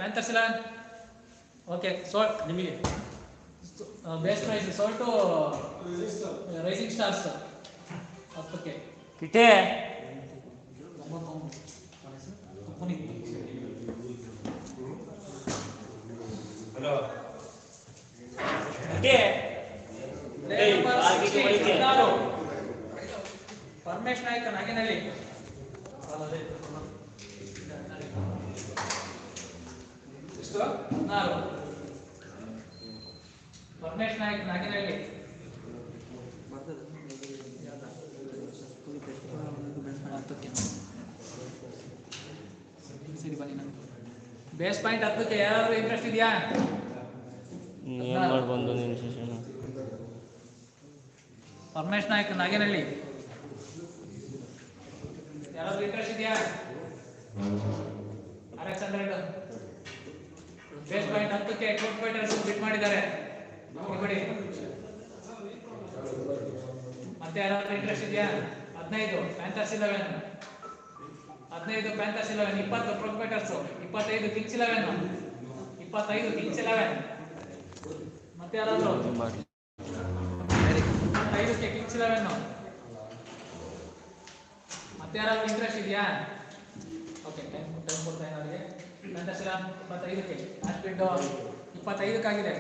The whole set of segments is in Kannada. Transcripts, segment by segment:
ಪ್ಯಾಂಥರ್ಸ್ 11. ಓಕೆ ಸೋಲ್ಟ್ ನಿಮಗೆ base price sold Rising Stars 10ಕ್ಕೆ ಕಿಟೆ ಹಲೋ ಕಿಟೆ ಪರಮೇಶ್ ನಾಯ್ಕ ನಾಗೇನಹಳ್ಳಿ ಎಷ್ಟು 16 ಪರಮೇಶ್ ನಾಯ್ಕ ನಾಗೇನಹಳ್ಳಿ ಸರಿ ಬನ್ನಿ ನಾನು ಬೇಸ್ ಪಾಯಿಂಟ್ 10ಕ್ಕೆ ಯಾರಾದ್ರೂ ಇಂಟ್ರೆಸ್ಟ್ ಇದೆಯಾ? ಏನು ಮಾಡ್ಬಂದು ನಿಮ್ಮ ಸೆಷನ್ ಪರಮೇಶ್ ನಾಯ್ಕ ನಾಗೇನಹಳ್ಳಿ ಯಾರಾದ್ರೂ ಇಂಟ್ರೆಸ್ಟ್ ಇದೆಯಾ? RX100 ಬೇಸ್ ಪಾಯಿಂಟ್ 10ಕ್ಕೆ ಕ್ಲೋಸ್ ಫೈಟರ್ಸ್ ಬಿಟ್ ಮಾಡಿದ್ದಾರೆ ನೋಡಿ. ಮತ್ತೆ ಯಾರಾದ್ರೂ ಇಂಟ್ರೆಸ್ಟ್ ಇದೆಯಾ? 15 Panthers 11 15 Panthers 11 20 pro fighters 25 Kings 11 25 Kings 11 ಮತ್ತೆ ಯಾರಾದ್ರೂ 5ಕ್ಕೆ ಕಿಂಗ್ಸ್ 11 ಮತ್ತೆ ಯಾರಾದ್ರೂ ಇಂಟ್ರೆಸ್ಟ್ ಇದೆಯಾ? ಓಕೆ ಟೈಮ್ ಕೊಡ್ತಾ ಇದ್ದಾರೆ ಪ್ಯಾಂಥರ್ಸ್ 25ಕ್ಕೆ ಲಾಸ್ಟ್ ಬಿಡ್ 25ಕ್ಕಾಗಿದೆ.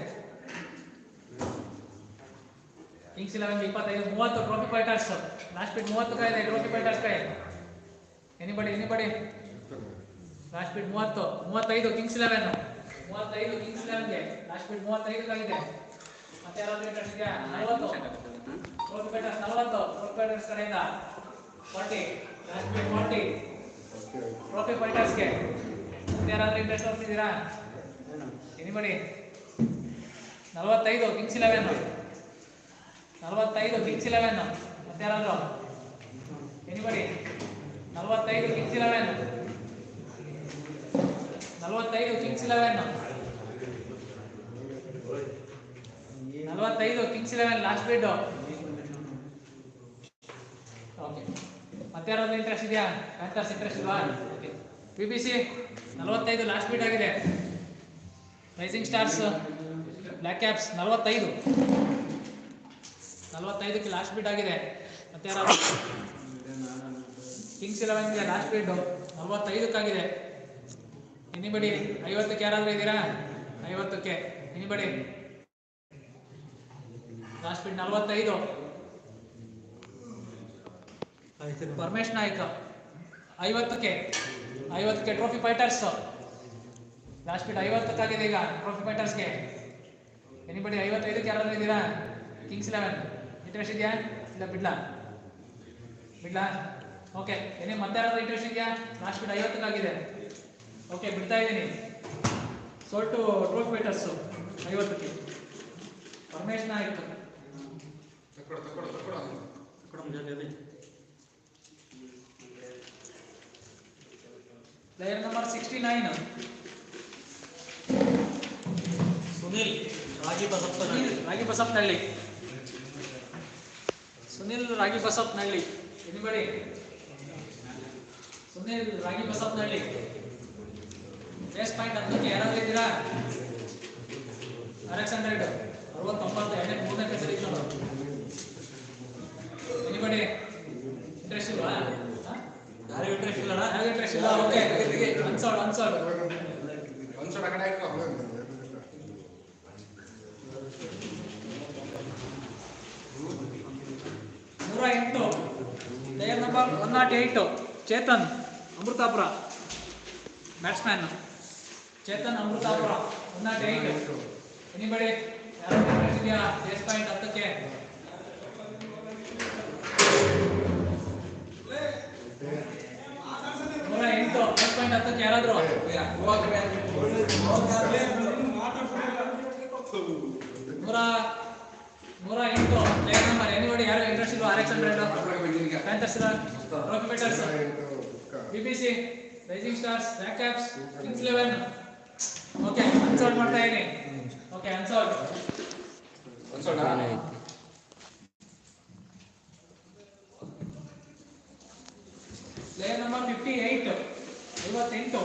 ಕಿಂಗ್ಸ್ 11 25 30 ಟ್ರೋಫಿ ಫೈಟರ್ಸ್ ಲಾಸ್ಟ್ ಬಿಡ್ 30ಕ್ಕಾಗಿದೆ ಟ್ರೋಫಿ ಫೈಟರ್ಸ್ ಕೈ ಎನಿಬಡಿ ಲಾಸ್ಟ್ ಬಿಡ್ 30 35 ಕಿಂಗ್ಸ್ 11 35 ಕಿಂಗ್ಸ್ 11ಗೆ ಲಾಸ್ಟ್ ಬಿಡ್ 35ಕ್ಕಾಗಿದೆ. ಮತ್ತೆ ಯಾರಾದ್ರೂ ಇಂಟ್ರೆಸ್ಟ್ ಇದೆಯಾ? 40 ಟ್ರೋಫಿ ಫೈಟರ್ಸ್ 40 ಟ್ರೋಫಿ ಫೈಟರ್ಸ್ ಕಡೆಯಿಂದ 40 ಲಾಸ್ಟ್ ಬಿಡ್ 40 ಟ್ರೋಫಿ ಫೈಟರ್ಸ್ಗೆ ಮತ್ತೆ ಯಾರಾದ್ರೂ ಇಂಟ್ರೆಸ್ಟ್ ತೋರಿಸಿದ್ದೀರಾ? ಎನಿಬಡಿ 45 ಕಿಂಗ್ಸ್ 11 45 ಕಿಂಗ್ಸ್ 11 ಮತ್ತೆ ಯಾರಾದ್ರೂ anybody 45 Kings 11 45 Kings 11 45 Kings 11 last bid. Okay ಮತ್ತೆ ಯಾರಾದ್ರೂ ಇಂಟ್ರೆಸ್ಟ್ ಇದೆಯಾ? ಪ್ಯಾಂಥರ್ಸ್ ಇಂಟ್ರೆಸ್ಟ್ ಇಲ್ವಾ? ಓಕೆ BBC 45 ಲಾಸ್ಟ್ ಬಿಡ್ ಆಗಿದೆ. ರೈಸಿಂಗ್ ಸ್ಟಾರ್ಸ್ ಬ್ಲ್ಯಾಕ್ ಕ್ಯಾಪ್ಸ್ 45ಕ್ಕೆ ಲಾಸ್ಟ್ ಬಿಡ್ ಆಗಿದೆ. ಮತ್ತೆ ಯಾರಾದ್ರೂ ಕಿಂಗ್ಸ್ 11ಗೆ ಲಾಸ್ಟ್ ಬಿಡ್ 45ಕ್ಕಾಗಿದೆ. ಎನಿಬಡಿ 50ಕ್ಕೆ ಯಾರಾದ್ರೂ ಇದ್ದೀರಾ? 50ಕ್ಕೆ anybody last bid 45 Paramesh Naik 50ಕ್ಕೆ ಟ್ರೋಫಿ ಫೈಟರ್ಸ್ ಲಾಸ್ಟ್ ಬಿಡ್ 50ಕ್ಕಾಗಿದೆ ಈಗ ಟ್ರೋಫಿ ಫೈಟರ್ಸ್ಗೆ. ಎನಿಬಡಿ 55ಕ್ಕೆ ಯಾರಾದ್ರೂ ಇದ್ದೀರಾ? ಕಿಂಗ್ಸ್ 11 ಇಂಟ್ರೆಸ್ಟ್ ಇದೆಯಾ? ಇಲ್ಲ ಬಿಡ್ಲಾ? ಓಕೆ ಮತ್ತೆ ಯಾರಾದ್ರೂ ಇಂಟ್ರೆಸ್ಟ್ ಇದೆಯಾ? Last bid 50ಕ್ಕಾಗಿದೆ. ಓಕೆ ಬಿಡ್ತಾ ಇದ್ದೀನಿ. ಸೋಲ್ಟು ಟ್ರೋಫಿ ಫೈಟರ್ಸು 50ಕ್ಕೆ Paramesh Naik player number 69 Sunil Ragi Basappanahalli Sunil Ragi Basappanahalli anybody Sunil Ragi Basappanahalli base point 10ಕ್ಕೆ ಯಾರಾದ್ರೂ ಇದ್ದೀರಾ? RX100 69 ಮೂರನೇ ಸೆಲೆಕ್ಷನ್ ಎನಿಬಡಿ ಇಂಟ್ರೆಸ್ಟ್ ಇಲ್ವಾ? ಯಾರು ಇಂಟ್ರೆಸ್ಟ್ ಇಲ್ಲ? ಯಾರು ಇಂಟ್ರೆಸ್ಟ್ ಇಲ್ಲ? Okay unsold 108 player number 108 Chetan Amrutapura batsman Chetan Amrutapura 108 anybody ಯಾರು ಇಂಟ್ರೆಸ್ಟ್ ಇದೆಯಾ? ಬೇಸ್ ಪಾಯಿಂಟ್ 10ಕ್ಕೆ 108 ಬೇಸ್ ಪಾಯಿಂಟ್ 10ಕ್ಕೆ ಯಾರಾದ್ರೂ 108 ಪ್ಲೇಯರ್ ನಂಬರ್ ಎನಿಬಡಿ ಯಾರು ಇಂಟ್ರೆಸ್ಟ್ ಇಲ್ವಾ? RX100 Panthers Trophy Fighters BBC Rising Stars Black Caps Kings 11 okay unsold ಮಾಡ್ತಾ ಇದ್ದೀನಿ. Okay unsold player number 58 58